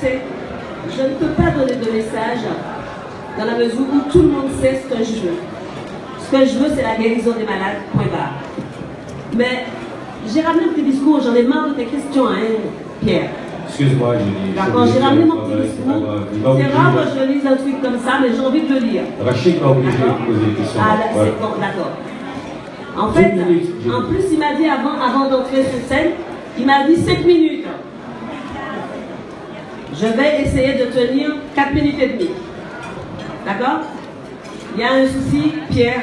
je ne peux pas donner de message dans la mesure où tout le monde sait ce que je veux. Ce que je veux, c'est la guérison des malades, point barre. Mais j'ai ramené un petit discours, j'en ai marre de tes questions, hein, Pierre. Excuse-moi, Julie. D'accord, j'ai ramené mon petit discours. C'est rare que je lise un truc comme ça, mais j'ai envie de le lire. Rachid m'a obligé de poser des questions. Ah, c'est bon, d'accord. En fait, en plus, il m'a dit avant d'entrer sur scène, il m'a dit 5 minutes. Je vais essayer de tenir 4 minutes et demie. D'accord? Il y a un souci, Pierre.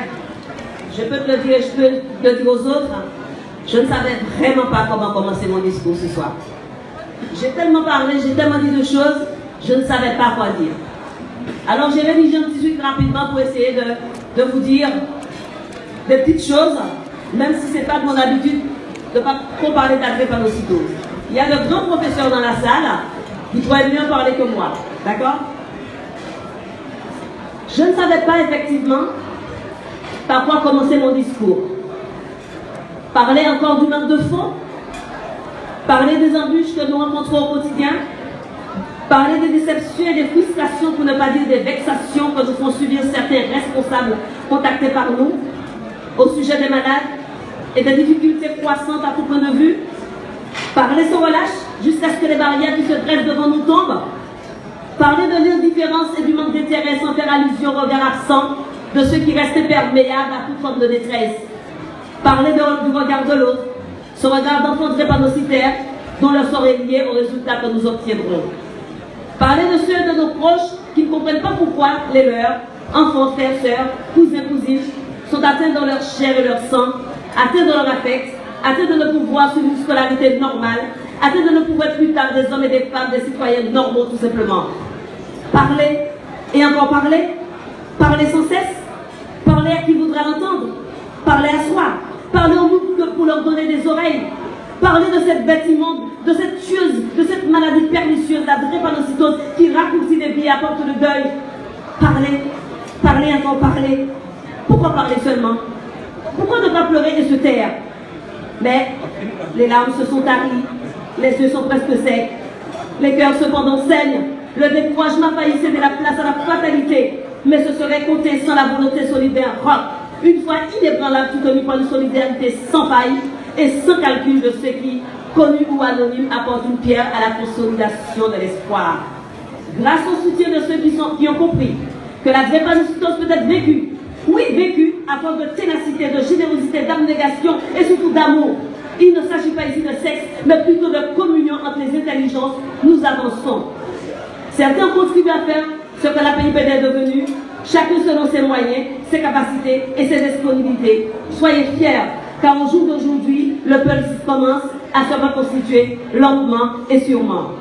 Je peux te le dire, je peux le dire aux autres. Je ne savais vraiment pas comment commencer mon discours ce soir. J'ai tellement parlé, j'ai tellement dit de choses, je ne savais pas quoi dire. Alors j'ai rédigé un petit truc rapidement pour essayer de vous dire des petites choses, même si ce n'est pas de mon habitude de ne pas trop parler d'adrépanocytose. Il y a de grands professeurs dans la salle qui pourraient mieux parler que moi. D'accord? Je ne savais pas effectivement par quoi commencer mon discours. Parler encore du manque de fonds, parler des embûches que nous rencontrons au quotidien, parler des déceptions et des frustrations, pour ne pas dire des vexations que nous font subir certains responsables contactés par nous, au sujet des malades et des difficultés croissantes à tout point de vue, parler sans relâche jusqu'à ce que les barrières qui se dressent devant nous tombent, parler de l'indifférence et du manque d'intérêt sans faire allusion au regard absent de ceux qui restent perméables à toute forme de détresse, parler du regard de l'autre, ce regard d'enfant drépanocytaire dont le sort est lié au résultat que nous obtiendrons. Parler de ceux de nos proches qui ne comprennent pas pourquoi les leurs, enfants, frères, sœurs, cousins, cousines, sont atteints dans leur chair et leur sang, atteints dans leur affect, atteints de ne pouvoir suivre une scolarité normale, atteints de ne pouvoir être plus tard des hommes et des femmes, des citoyens normaux tout simplement. Parler et encore parler, parler sans cesse, parler à qui voudra l'entendre, parler à soi, parler au monde pour leur donner des oreilles, parler de cette bête immonde, de cette tueuse, de cette maladie pernicieuse, la drépanocytose qui raccourcit des vies à porte de deuil. Parler, parler, encore parler. Pourquoi parler seulement? Pourquoi ne pas pleurer et se taire? Mais les larmes se sont taries, les yeux sont presque secs, les cœurs cependant saignent, le découragement faillit céder la place à la fatalité, mais ce serait compté sans la volonté solidaire rock, une fois inébranlable soutenue par une solidarité sans faille et sans calcul de ceux qui, connus ou anonymes, apportent une pierre à la consolidation de l'espoir. Grâce au soutien de ceux qui ont compris que la drépanocytose peut être vécue, oui, vécue à force de ténacité, de générosité, d'abnégation et surtout d'amour. Il ne s'agit pas ici de sexe, mais plutôt de communion entre les intelligences. Nous avançons. Certains contribuent à faire ce que la PIPD est devenue, chacun selon ses moyens, ses capacités et ses disponibilités. Soyez fiers, car au jour d'aujourd'hui, le peuple commence à se reconstituer lentement et sûrement.